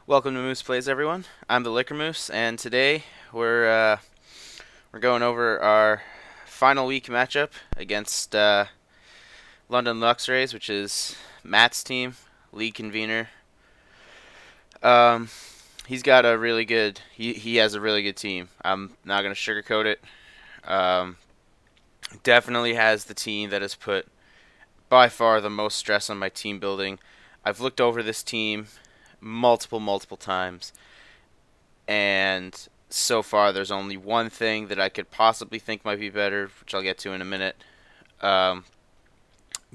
Welcome to Moose Plays, everyone. I'm the Liquor Moose, and today we're going over our final week matchup against London Luxrays, which is Matt's team, league convener. Um, he's got a really good. He has a really good team. I'm not gonna sugarcoat it. Um, Definitely has the team that has put by far the most stress on my team building. I've looked over this team multiple times, and so far there's only one thing that I could possibly think might be better, which I'll get to in a minute. Um,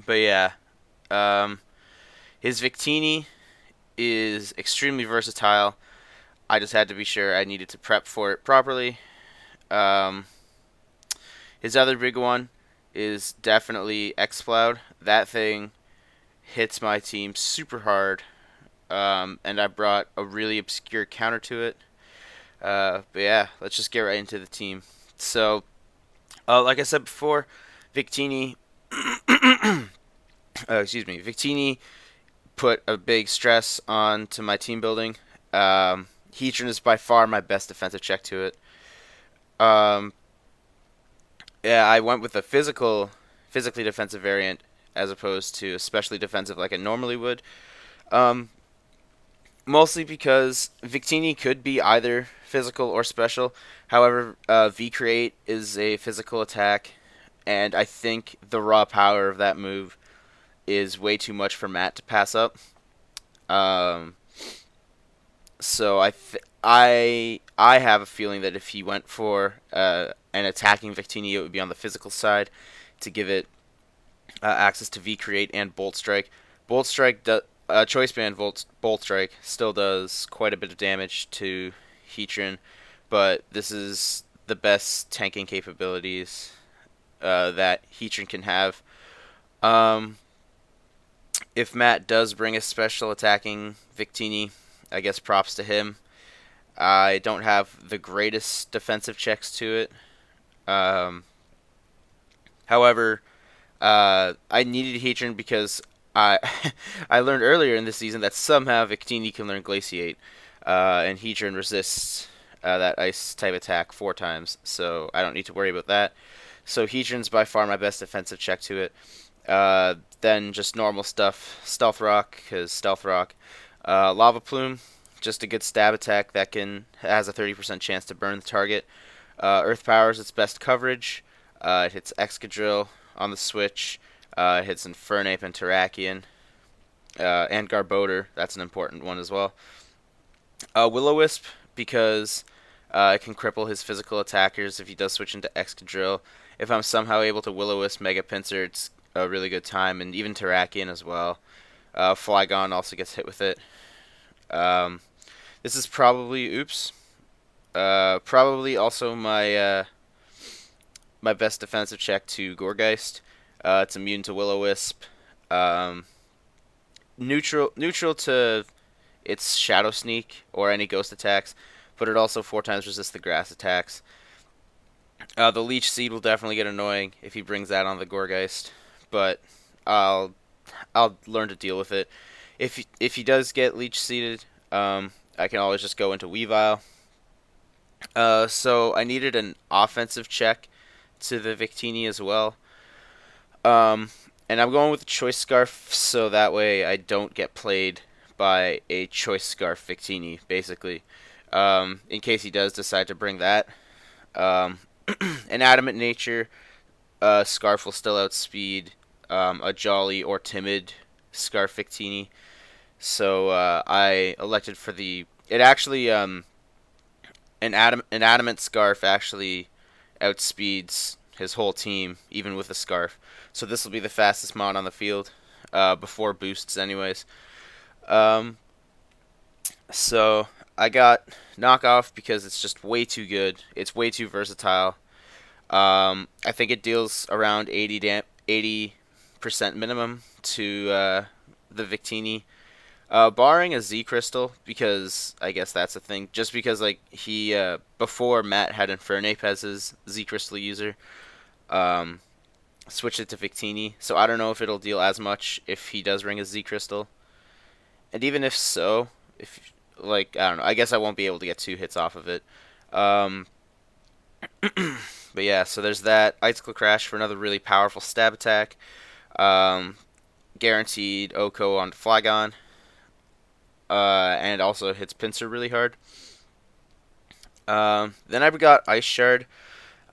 but yeah, um, his Victini is extremely versatile. I just had to be sure I needed to prep for it properly. Um, his other big one is definitely Xcloud. That thing hits my team super hard, and I brought a really obscure counter to it. But yeah, let's just get right into the team. So, like I said before, Victini, Victini put a big stress on to my team building. Heatran is by far my best defensive check to it. Um, yeah, I went with a physically defensive variant as opposed to especially defensive like I normally would. Um, Mostly because Victini could be either physical or special. However, V Create is a physical attack, and I think the raw power of that move is way too much for Matt to pass up. Um, so I have a feeling that if he went for an attacking Victini, it would be on the physical side to give it access to V Create and Bolt Strike. Bolt Strike, Choice Band Bolt Strike still does quite a bit of damage to Heatran, but this is the best tanking capabilities that Heatran can have. Um, if Matt does bring a special attacking Victini, I guess props to him. I don't have the greatest defensive checks to it. Um, However, I needed Heatran because I I learned earlier in the season that somehow Victini can learn Glaciate, and Heatran resists that ice type attack 4 times, so I don't need to worry about that. So Heatran's by far my best defensive check to it. Then just normal stuff, Stealth Rock, because Stealth Rock, Lava Plume, just a good stab attack that has a 30% chance to burn the target. Earth Power is its best coverage. It hits Excadrill on the switch. It hits Infernape and Terrakion. And Garbodor, that's an important one as well. Will-O-Wisp, because it can cripple his physical attackers if he does switch into Excadrill. If I'm somehow able to Will-O-Wisp Mega Pinsir, it's a really good time, and even Terrakion as well. Flygon also gets hit with it. Um, this is probably, probably also my best defensive check to Gourgeist. It's immune to Will-O-Wisp. Um, neutral to its Shadow Sneak or any ghost attacks, but it also 4 times resists the grass attacks. The Leech Seed will definitely get annoying if he brings that on the Gourgeist, but I'll I'll learn to deal with it. If he does get Leech Seeded, I can always just go into Weavile. So I needed an offensive check to the Victini as well. Um, and I'm going with the Choice Scarf so that way I don't get played by a Choice Scarf Victini, basically. In case he does decide to bring that. Um, an Adamant Nature Scarf will still outspeed a Jolly or Timid Scarf Victini. So I elected for the. It actually an adamant scarf actually outspeeds his whole team, even with a scarf. So this will be the fastest mod on the field, before boosts, anyways. Um, so I got knockoff because it's just way too good. It's way too versatile. I think it deals around 80% minimum to the Victini. Barring a Z Crystal, because I guess that's a thing. Just because like he before Matt had Infernape as his Z Crystal user, um, switched it to Victini. So I don't know if it'll deal as much if he does ring a Z Crystal. And even if so, if like, I don't know. I guess I won't be able to get 2 hits off of it. Um, but yeah, so there's that. Icicle Crash for another really powerful stab attack. Um, Guaranteed Oko on Flygon. And also hits Pinsir really hard. Then I've got Ice Shard.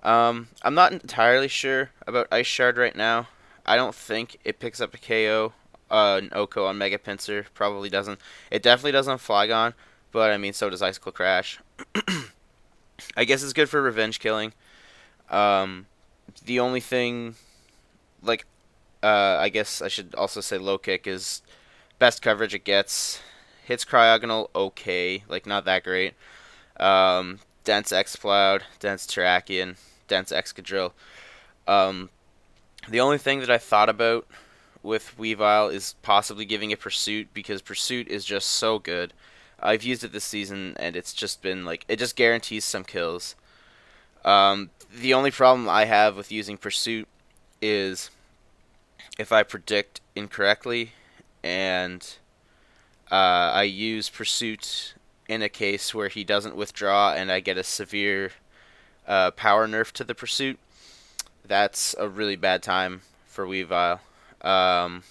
I'm not entirely sure about Ice Shard right now. I don't think it picks up a KO. An Oko on Mega Pinsir probably doesn't. It definitely does on Flygon, but I mean, so does Icicle Crash. I guess it's good for revenge killing. Um, the only thing, like, I guess I should also say low kick is best coverage it gets. Hits Cryogonal okay, like not that great. Dense Exploud, Dense Terrakion, Dense Excadrill. Um, the only thing that I thought about with Weavile is possibly giving it Pursuit because Pursuit is just so good. I've used it this season and it's just been like it just guarantees some kills. The only problem I have with using Pursuit is if I predict incorrectly and I use Pursuit in a case where he doesn't withdraw and I get a severe power nerf to the Pursuit, that's a really bad time for Weavile. Um,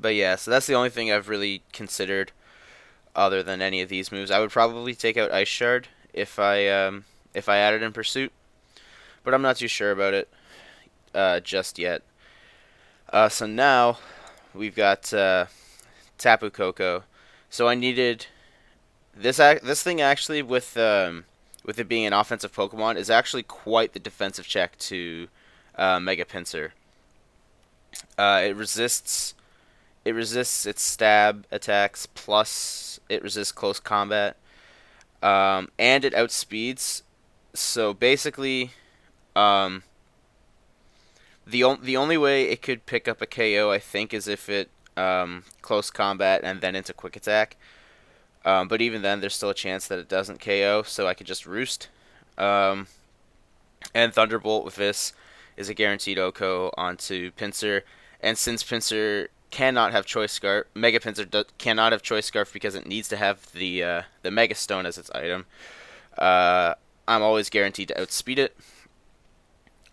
but yeah, so that's the only thing I've really considered other than any of these moves. I would probably take out Ice Shard if I added in Pursuit, but I'm not too sure about it just yet. So now we've got Tapu Koko. So I needed this thing actually with it being an offensive Pokemon is actually quite the defensive check to Mega Pinsir. It resists its stab attacks plus it resists close combat, and it outspeeds. So basically, um, the only way it could pick up a KO, I think, is if it close combat and then into quick attack. But even then, there's still a chance that it doesn't KO, so I could just Roost. And Thunderbolt with this is a guaranteed OHKO onto Pinsir. And since Pinsir cannot have Choice Scarf, Mega Pinsir cannot have Choice Scarf because it needs to have the Mega Stone as its item. I'm always guaranteed to outspeed it.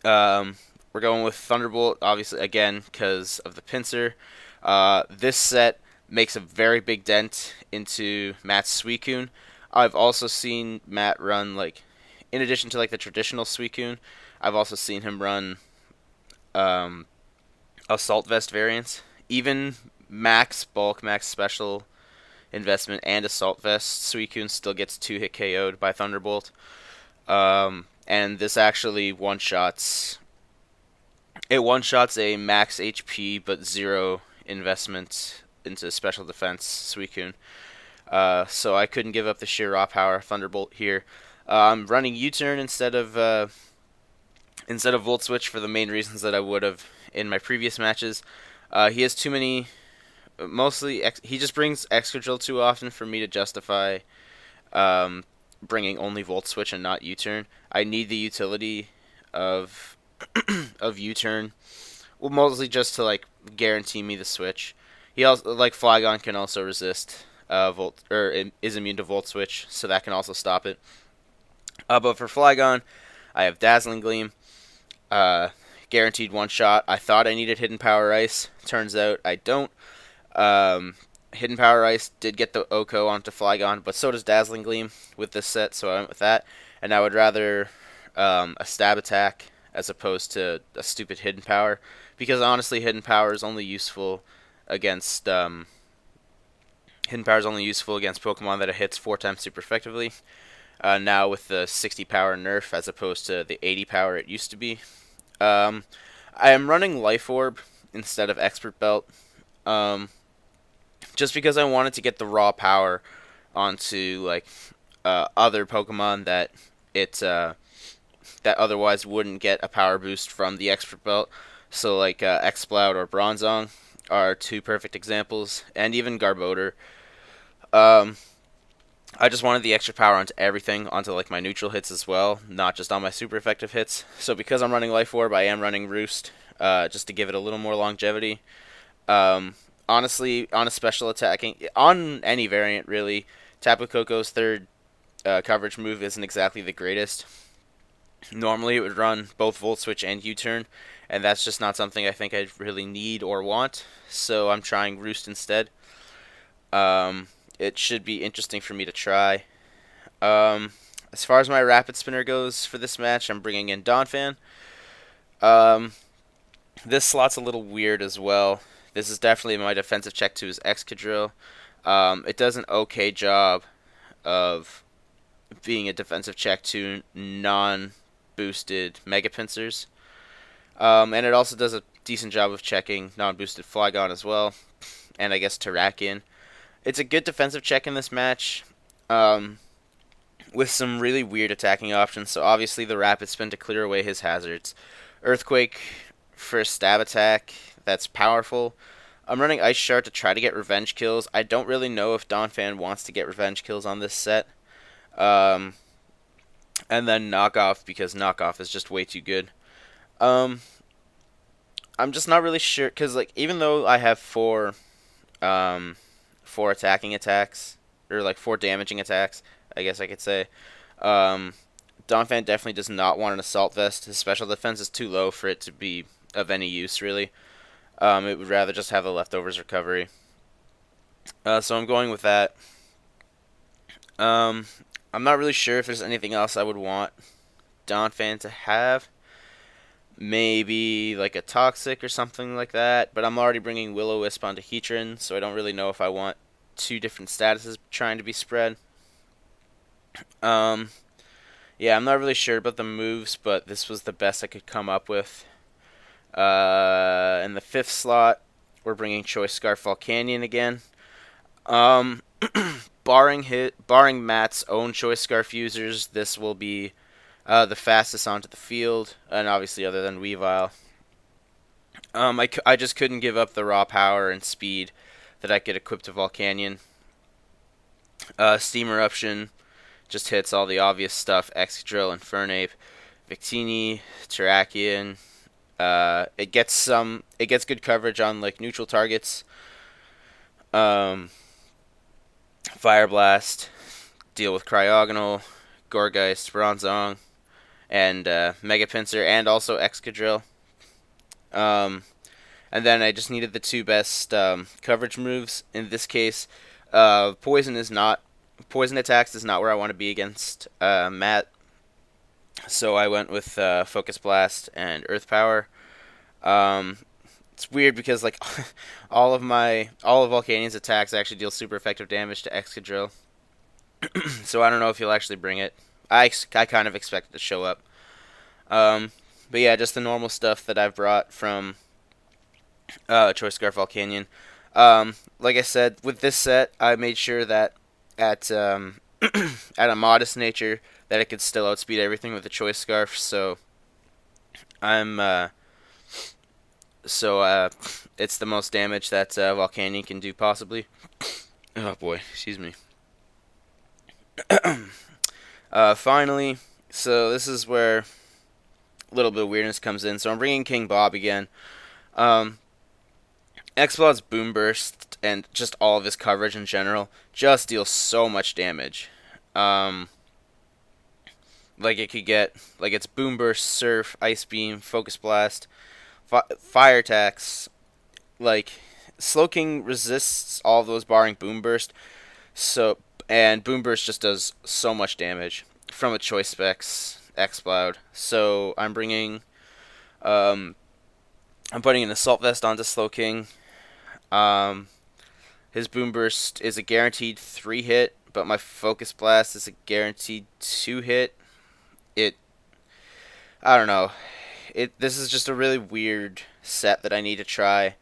We're going with Thunderbolt, obviously, again, because of the Pinsir. This set makes a very big dent into Matt's Suicune. I've also seen Matt run, like, in addition to, like, the traditional Suicune, I've also seen him run Assault Vest variants. Even Max Bulk, Max Special Investment, and Assault Vest, Suicune still gets 2-hit KO'd by Thunderbolt. And this actually one-shots... It one-shots a max HP but 0 investment into special defense Suicune. So I couldn't give up the sheer raw power Thunderbolt here. I'm running U-turn instead of Volt Switch for the main reasons that I would have in my previous matches. He has too many. He just brings Excadrill too often for me to justify bringing only Volt Switch and not U-turn. I need the utility of of U-turn. Well, mostly just to like guarantee me the switch. He also like Flygon can also resist Volt or is immune to Volt Switch, so that can also stop it. But for Flygon, I have Dazzling Gleam, guaranteed one shot. I thought I needed Hidden Power Ice. Turns out I don't. Hidden Power Ice did get the OHKO onto Flygon, but so does Dazzling Gleam with this set, so I went with that. And I would rather a stab attack as opposed to a stupid Hidden Power, because honestly, Hidden Power is only useful against Pokemon that it hits 4 times super effectively. Now with the 60 power nerf as opposed to the 80 power it used to be. I am running Life Orb instead of Expert Belt, just because I wanted to get the raw power onto like other Pokemon that that otherwise wouldn't get a power boost from the Expert Belt. So like Exploud or Bronzong are 2 perfect examples, and even Garbodor. I just wanted the extra power onto everything, onto like my neutral hits as well, not just on my super effective hits. So because I'm running Life Orb, I am running Roost, just to give it a little more longevity. Honestly, on a special attacking, on any variant really, Tapu Koko's third coverage move isn't exactly the greatest. Normally, it would run both Volt Switch and U-turn, and that's just not something I think I really need or want. So I'm trying Roost instead. It should be interesting for me to try. As far as my Rapid Spinner goes for this match, I'm bringing in Donphan. Um, this slot's a little weird as well. This is definitely my defensive check to his Excadrill. It does an okay job of being a defensive check to non-boosted Mega Pincers. And it also does a decent job of checking non-boosted Flygon as well, and I guess Terrakion. It's a good defensive check in this match, with some really weird attacking options. So obviously the Rapid Spin to clear away his hazards. Earthquake for a stab attack, that's powerful. I'm running Ice Shard to try to get revenge kills. I don't really know if Donphan wants to get revenge kills on this set. And then Knockoff, because Knockoff is just way too good. I'm just not really sure, because like even though I have four attacking attacks, or like four damaging attacks, I guess I could say, Donphan definitely does not want an Assault Vest. His special defense is too low for it to be of any use, really. It would rather just have the Leftovers recovery. So I'm going with that. I'm not really sure if there's anything else I would want Donphan to have. Maybe like a Toxic or something like that. But I'm already bringing Will-O-Wisp onto Heatran, so I don't really know if I want two different statuses trying to be spread. Yeah, I'm not really sure about the moves, but this was the best I could come up with. In the fifth slot, we're bringing Choice Scarf Volcanion again. Barring Matt's own Choice Scarf users, this will be the fastest onto the field, and obviously other than Weavile. I just couldn't give up the raw power and speed that I could equip to Volcanion. Steam Eruption just hits all the obvious stuff: Excadrill, Infernape, Victini, Terrakion. It gets good coverage on like neutral targets. Fire Blast, deal with Cryogonal, Gourgeist, Bronzong, and Mega Pinsir, and also Excadrill. And then I just needed the two best coverage moves. In this case, Poison attacks is not where I want to be against Matt. So I went with Focus Blast and Earth Power. It's weird because like all of Volcanion's attacks actually deal super effective damage to Excadrill. So I don't know if he'll actually bring it. I kind of expect it to show up. But yeah, just the normal stuff that I've brought from Choice Scarf Volcanion. Like I said, with this set, I made sure that at at a modest nature that it could still outspeed everything with the Choice Scarf. So it's the most damage that Volcanion can do possibly. Oh boy, excuse me. Finally, so this is where a little bit of weirdness comes in. So I'm bringing King Bob again. Explode's Boom Burst and just all of his coverage in general just deals so much damage. Like it could get like its Boom Burst, Surf, Ice Beam, Focus Blast, Fire attacks. Like Slowking resists all of those barring Boom Burst. And Boom Burst just does so much damage from a Choice Specs Exploud. So I'm putting an Assault Vest onto Slowking. His Boom Burst is a guaranteed 3-hit, but my Focus Blast is a guaranteed 2-hit. I don't know. This is just a really weird set that I need to try.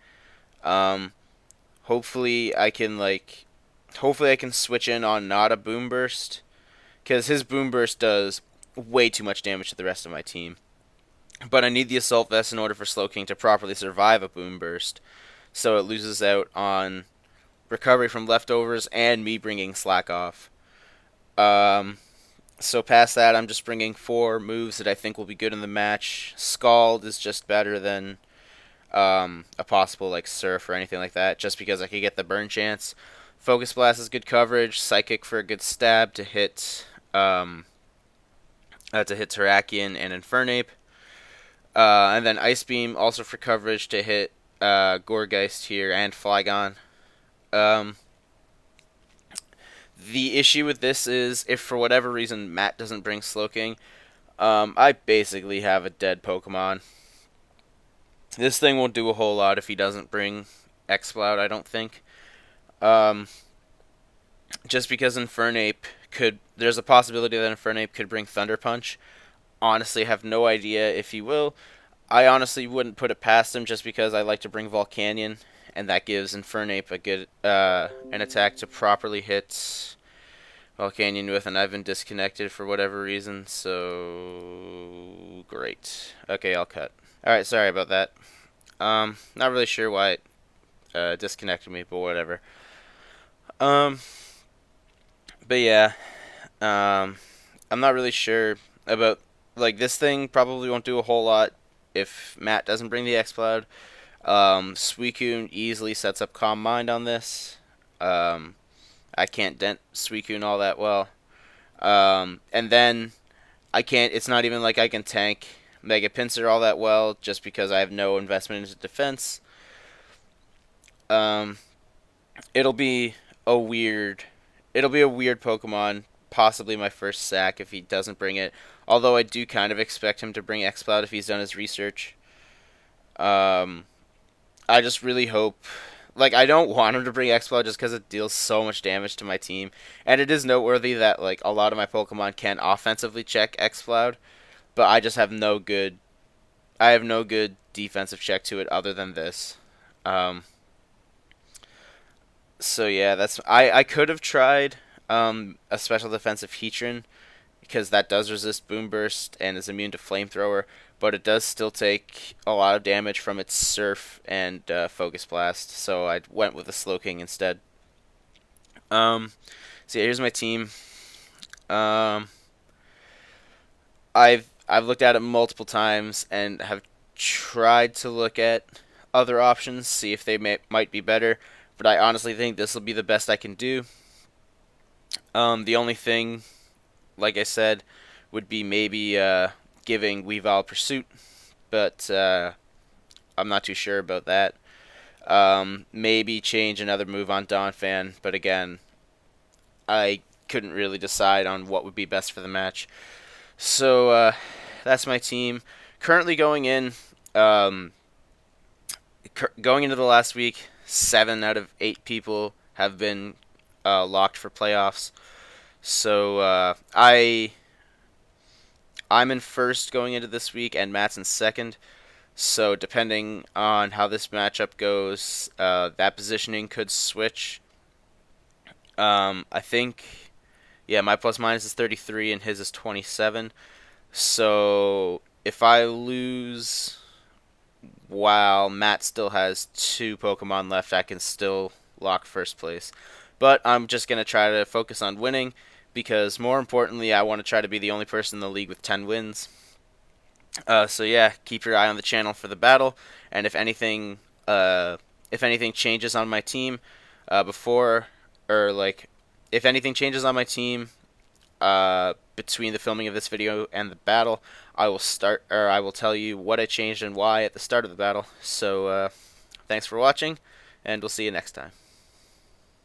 Hopefully I can switch in on not a Boom Burst, because his Boom Burst does way too much damage to the rest of my team. But I need the Assault Vest in order for Slowking to properly survive a Boom Burst, so it loses out on recovery from leftovers and me bringing Slack off. So past that, I'm just bringing 4 moves that I think will be good in the match. Scald is just better than a possible like surf or anything like that, just because I could get the burn chance. Focus Blast is good coverage. Psychic for a good stab to hit Terrakion and Infernape. And then Ice Beam also for coverage to hit Gourgeist here and Flygon. Um, the issue with this is if for whatever reason Matt doesn't bring Slowking, I basically have a dead Pokemon. This thing won't do a whole lot if he doesn't bring Exploud, I don't think. Um, just because there's a possibility that Infernape could bring Thunder Punch. Honestly, have no idea if he will. I honestly wouldn't put it past him just because I like to bring Volcanion, and that gives Infernape a good an attack to properly hit Volcanion with, and I've been disconnected for whatever reason, so great. Okay, I'll cut. Alright, sorry about that. Not really sure why it disconnected me, but whatever. Um, but yeah, I'm not really sure about, like, this thing probably won't do a whole lot if Matt doesn't bring the X-Cloud. Suicune easily sets up Calm Mind on this. I can't dent Suicune all that well. And then it's not even like I can tank Mega Pinsir all that well just because I have no investment into defense. Um, it'll be a weird, it'll be a weird Pokemon, possibly my first sack if he doesn't bring it. Although I do kind of expect him to bring X-Cloud if he's done his research. I just really hope. Like, I don't want him to bring X-Cloud just because it deals so much damage to my team. And it is noteworthy that, like, a lot of my Pokemon can offensively check X-Cloud, but I just have no good. I have no good defensive check to it other than this. So yeah, I could have tried a special defensive Heatran because that does resist Boom Burst and is immune to Flamethrower, but it does still take a lot of damage from its Surf and Focus Blast, so I went with a Slowking instead. So yeah, here's my team. Um, I've looked at it multiple times and have tried to look at other options, see if they might be better, but I honestly think this will be the best I can do. The only thing, like I said, would be maybe giving Weavile Pursuit, but I'm not too sure about that. Maybe change another move on Donphan, but again, I couldn't really decide on what would be best for the match. So that's my team. Currently going into the last week, 7 out of 8 people have been locked for playoffs. So I'm in first going into this week, and Matt's in second. So depending on how this matchup goes, that positioning could switch. I think, yeah, my plus minus is 33 and his is 27. So if I lose while Matt still has 2 Pokemon left, I can still lock first place. But I'm just going to try to focus on winning because, more importantly, I want to try to be the only person in the league with 10 wins. So yeah, keep your eye on the channel for the battle, and if anything changes on my team if anything changes on my team between the filming of this video and the battle, I will tell you what I changed and why at the start of the battle. So thanks for watching, and we'll see you next time.